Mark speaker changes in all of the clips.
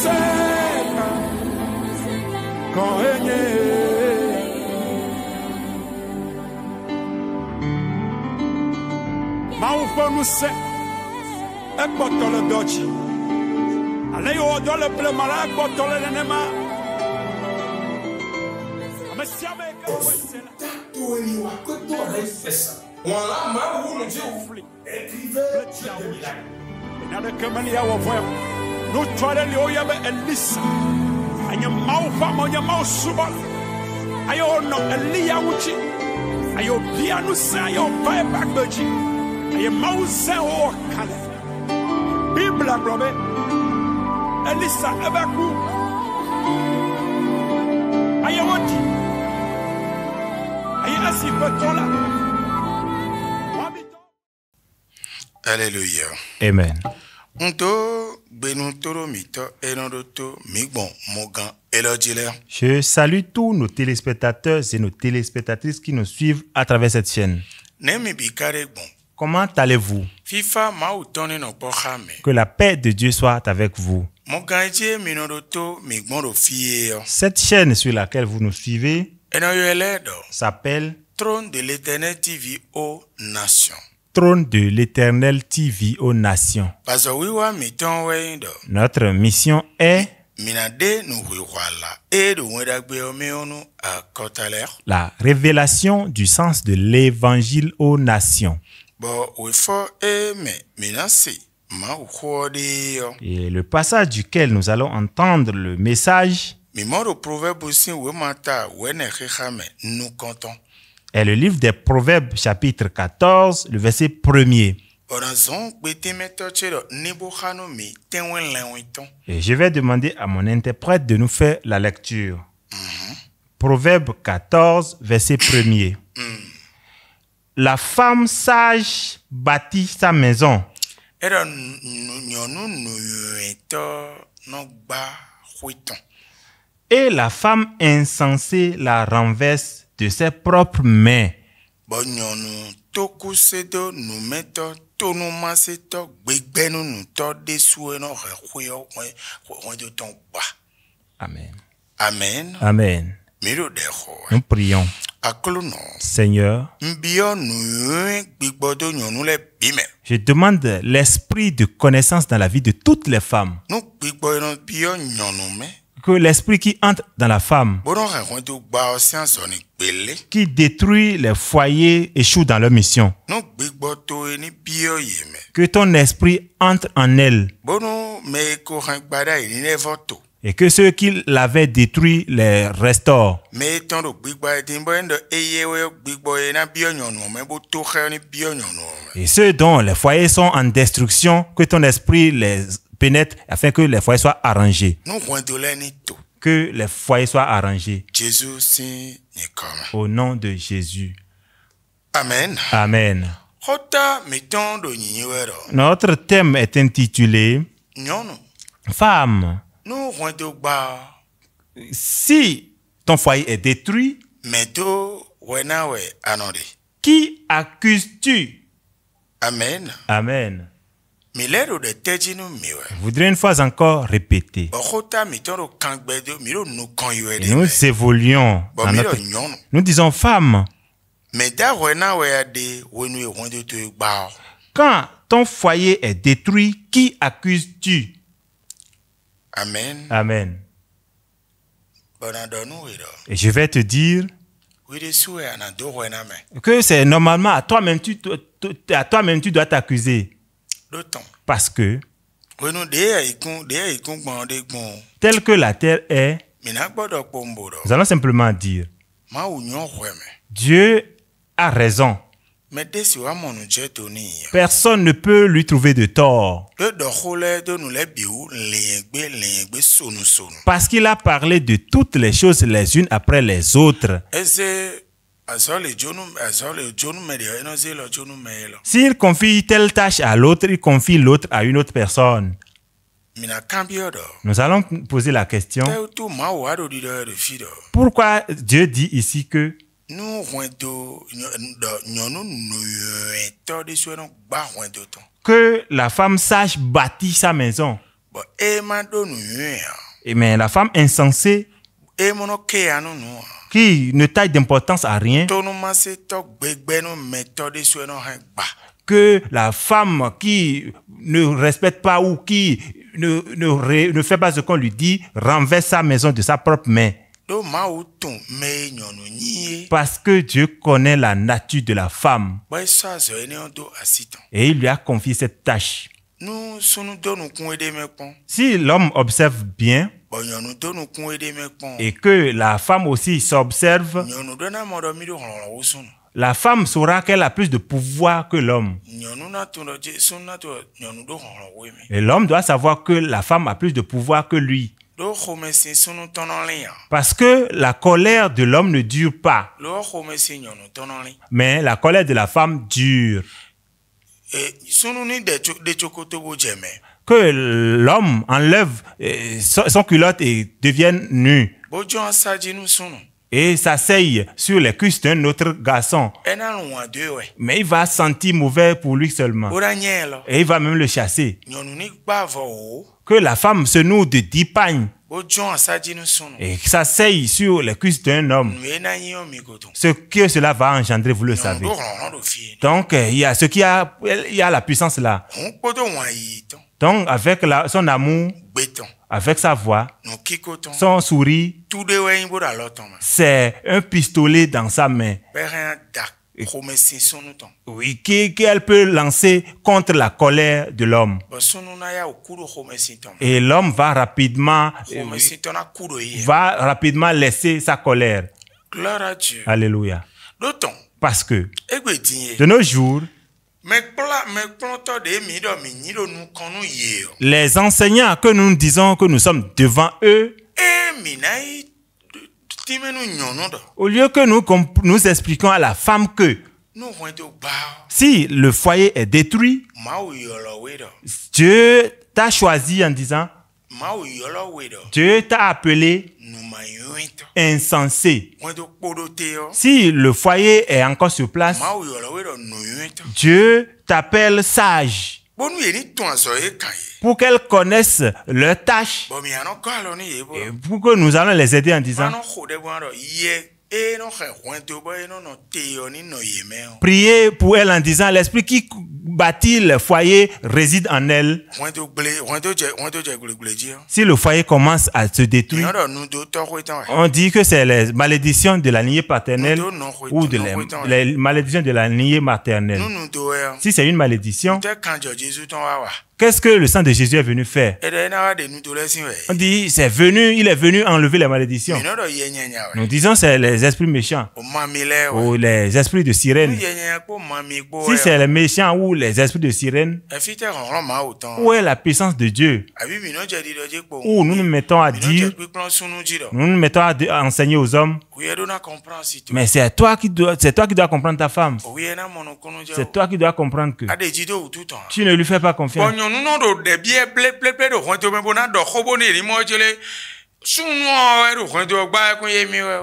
Speaker 1: seca koenye maufonu se ekpotole dochi ale yo dole ple mala ekpotole nenema amesiame ka wesela
Speaker 2: Toi, que toi, fais ça. On l'a mal ou le Dieu ouvre. Écrivez.
Speaker 1: nada kamali ya wofo no twale le oyabe elisa anya maufa monya mausuba ayo no elia wuchi ayo bia no sa ayo pai bagbaji ayo mausa o kale bibla brobe elisa abaku ayo woti ayo asifetola.
Speaker 2: Alléluia.
Speaker 3: Amen. Je salue tous nos téléspectateurs et nos téléspectatrices qui nous suivent à travers cette chaîne. Comment allez-vous? Que la paix de Dieu soit avec vous. Cette chaîne sur laquelle vous nous suivez s'appelle
Speaker 2: Trône de l'Éternel TV aux Nations.
Speaker 3: Trône de l'Éternel TV aux Nations. Notre mission est la révélation du sens de l'Évangile aux nations. Et le passage duquel nous allons entendre le message est le livre des Proverbes, chapitre 14, le verset 1er. Et je vais demander à mon interprète de nous faire la lecture. Proverbe 14, verset 1er. La femme sage bâtit sa maison. Et la femme insensée la renverse de ses propres mains. Amen.
Speaker 2: Amen.
Speaker 3: Amen. Nous prions. Seigneur, je demande l'esprit de connaissance dans la vie de toutes les femmes. Que l'esprit qui entre dans la femme, qui détruit les foyers, échoue dans leur mission. Que ton esprit entre en elle. Et que ceux qui l'avaient détruit les restaurent. Et ceux dont les foyers sont en destruction, que ton esprit les pénètre afin que les foyers soient arrangés. Que les foyers soient arrangés. Au nom de Jésus.
Speaker 2: Amen.
Speaker 3: Amen. Notre thème est intitulé Femme. Si ton foyer est détruit, qui accuses-tu?
Speaker 2: Amen.
Speaker 3: Amen. Je voudrais une fois encore répéter. Et nous évoluons. Nous disons femme. Quand ton foyer est détruit, qui accuses-tu?
Speaker 2: Amen.
Speaker 3: Amen. Et je vais te dire que c'est normalement à toi-même tu dois t'accuser. Parce que tel que la terre est, nous allons simplement dire Dieu a raison. Personne ne peut lui trouver de tort. Parce qu'il a parlé de toutes les choses les unes après les autres. S'il confie telle tâche à l'autre, il confie l'autre à une autre personne. Nous allons poser la question. Pourquoi Dieu dit ici que la femme sage bâtit sa maison? Mais la femme insensée qui ne taille d'importance à rien, que la femme qui ne respecte pas ou qui ne fait pas ce qu'on lui dit, renverse sa maison de sa propre main. Parce que Dieu connaît la nature de la femme. Et il lui a confié cette tâche. Si l'homme observe bien et que la femme aussi s'observe, la femme saura qu'elle a plus de pouvoir que l'homme. Et l'homme doit savoir que la femme a plus de pouvoir que lui. Parce que la colère de l'homme ne dure pas. Mais la colère de la femme dure. Que l'homme enlève son culotte et devienne nu. Et s'asseye sur les cuisses d'un autre garçon. Mais il va sentir mauvais pour lui seulement. Et il va même le chasser. Que la femme se noue de 10 pagnes et s'asseye sur les cuisses d'un homme. Ce que cela va engendrer, vous le savez. Donc, il y a la puissance là. Donc, avec son amour, avec sa voix, son sourire, c'est un pistolet dans sa main. Oui, qu'elle peut lancer contre la colère de l'homme. Et l'homme va rapidement laisser sa colère. Alléluia. Parce que de nos jours, les enseignants que nous disons que nous sommes devant eux, au lieu que nous expliquons à la femme que si le foyer est détruit, Dieu t'a choisi en disant, Dieu t'a appelé insensé. Si le foyer est encore sur place, Dieu t'appelle sage. Pour qu'elles connaissent leurs tâches. Et pour que nous allons les aider en disant, priez pour elle en disant, l'esprit qui bâtit le foyer réside en elle. Si le foyer commence à se détruire, on dit que c'est les malédictions de la lignée paternelle ou les malédictions de la lignée maternelle. Si c'est une malédiction, qu'est-ce que le sang de Jésus est venu faire? On dit, il est venu enlever les malédictions. Nous disons, c'est les esprits méchants ou les esprits de sirène. Si c'est les méchants ou les esprits de sirène, où est la puissance de Dieu? Où nous nous mettons à dire, nous nous mettons à enseigner aux hommes, mais c'est toi qui dois comprendre ta femme. C'est toi qui dois comprendre que tu ne lui fais pas confiance.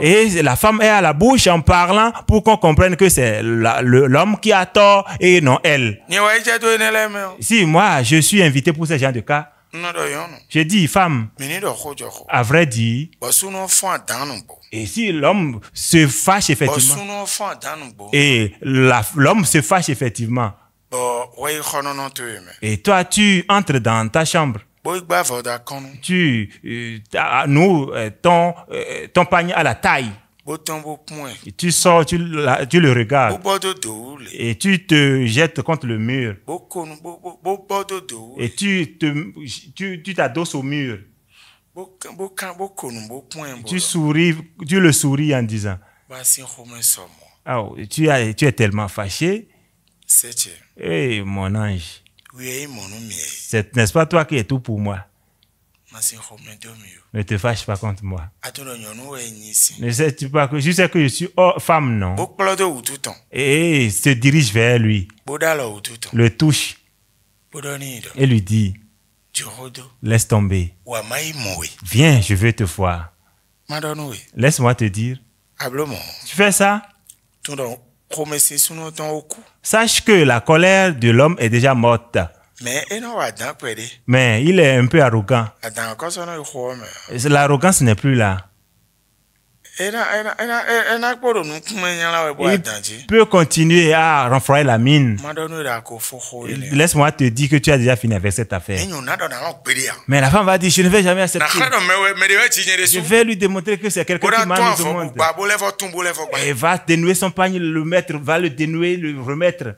Speaker 3: Et la femme est à la bouche en parlant pour qu'on comprenne que c'est l'homme qui a tort et non elle. Si moi je suis invité pour ce genre de cas, je dis femme, à vrai dire, et si l'homme se fâche effectivement, et l'homme se fâche effectivement, et toi tu entres dans ta chambre, ton panier à la taille, et tu sors, tu le regardes, et tu te jettes contre le mur, et tu t'adosses au mur, tu le souris en disant, oh, tu es tellement fâché. Eh, mon ange, n'est-ce pas toi qui es tout pour moi? Ne te fâche pas contre moi. Ne sais-tu pas que je sais que je suis femme, non? Et se dirige vers lui, le touche et lui dit, laisse tomber. Viens, je veux te voir. Laisse-moi te dire. Tu fais ça? Sache que la colère de l'homme est déjà morte. Mais il est un peu arrogant. L'arrogance n'est plus là. Il peut continuer à renfroyer la mine. Laisse-moi te dire que tu as déjà fini avec cette affaire. Mais la femme va dire, je ne vais jamais accepter. Je vais lui démontrer que c'est quelqu'un qui m'a mis au monde. Et va dénouer son panier, le mettre, va le dénouer, le remettre.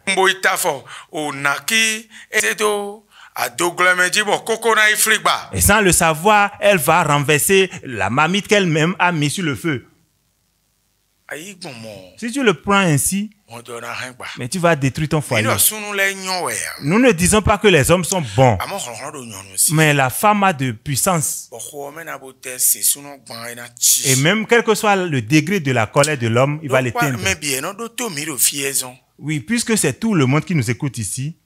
Speaker 3: Et sans le savoir, elle va renverser la marmite qu'elle-même a mise sur le feu. Si tu le prends ainsi, mais tu vas détruire ton foyer. Nous ne disons pas que les hommes sont bons, mais la femme a de puissance. Et même quel que soit le degré de la colère de l'homme, il va l'éteindre. Oui, puisque c'est tout le monde qui nous écoute ici.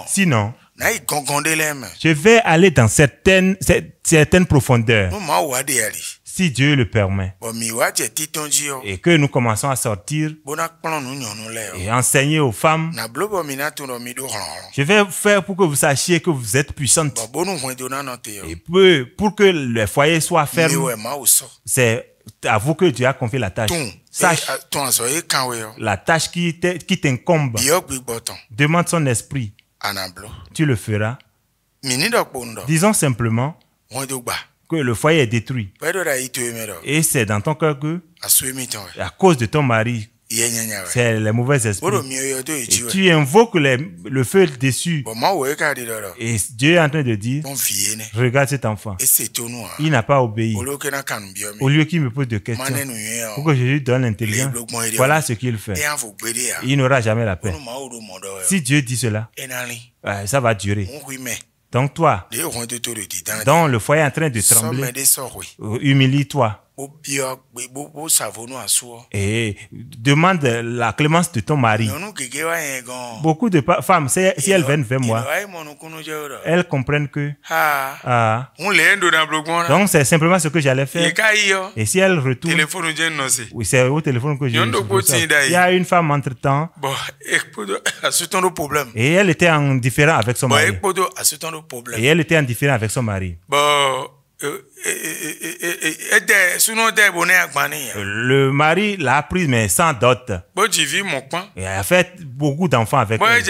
Speaker 3: Sinon, je vais aller dans certaines profondeurs. Si Dieu le permet. Et que nous commençons à sortir et enseigner aux femmes. Je vais faire pour que vous sachiez que vous êtes puissantes. Et pour que le foyer soit ferme, c'est à vous que Dieu a confié la tâche. Sache la tâche qui t'incombe. Demande son esprit. Tu le feras. Disons simplement que le foyer est détruit. Et c'est dans ton cœur que, à cause de ton mari, c'est les mauvais esprits. Et tu invoques le feu dessus. Et Dieu est en train de dire, regarde cet enfant. Il n'a pas obéi. Au lieu qu'il me pose de questions, pour que je lui donne l'intelligence, voilà ce qu'il fait. Il n'aura jamais la paix. Si Dieu dit cela, ça va durer. Donc toi, dans le foyer en train de trembler, humilie-toi. Et demande la clémence de ton mari. Beaucoup de femmes, si elles viennent vers moi, elles comprennent que donc c'est simplement ce que j'allais faire. Et si elles retournent, oui, c'est au téléphone que il y a une femme entre-temps et elle était indifférente avec son mari. Et elle était indifférente avec son mari. Le mari l'a prise mais sans dot. Et elle a fait beaucoup d'enfants avec elle.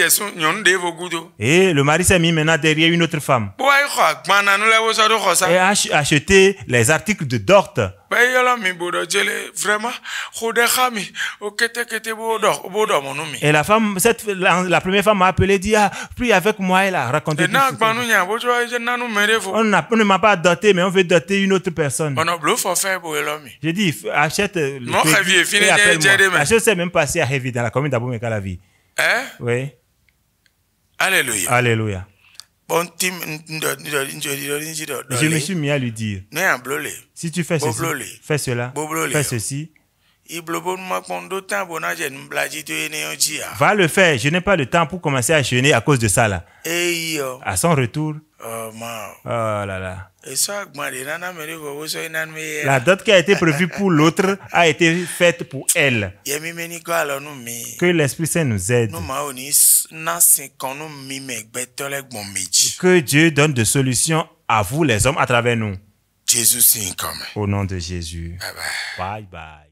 Speaker 3: Et le mari s'est mis maintenant derrière une autre femme. Et a acheté les articles de dot. Et la femme, la première femme m'a appelé, dit, prie avec moi, elle a raconté tout on ne m'a pas doté, mais on veut doter une autre personne. J'ai dit, achète le crédit et appelle-moi. La chose s'est même passée à Heavy, dans la commune d'Abomey la vie. Oui.
Speaker 2: Alléluia.
Speaker 3: Alléluia. Je me suis mis à lui dire, si tu fais ceci, fais cela, fais ceci, va le faire. Je n'ai pas le temps pour commencer à jeûner à cause de ça là. À son retour, oh là là. La dot qui a été prévue pour l'autre a été faite pour elle. Que l'Esprit Saint nous aide. Que Dieu donne des solutions à vous les hommes à travers nous. Au nom de Jésus. Bye bye.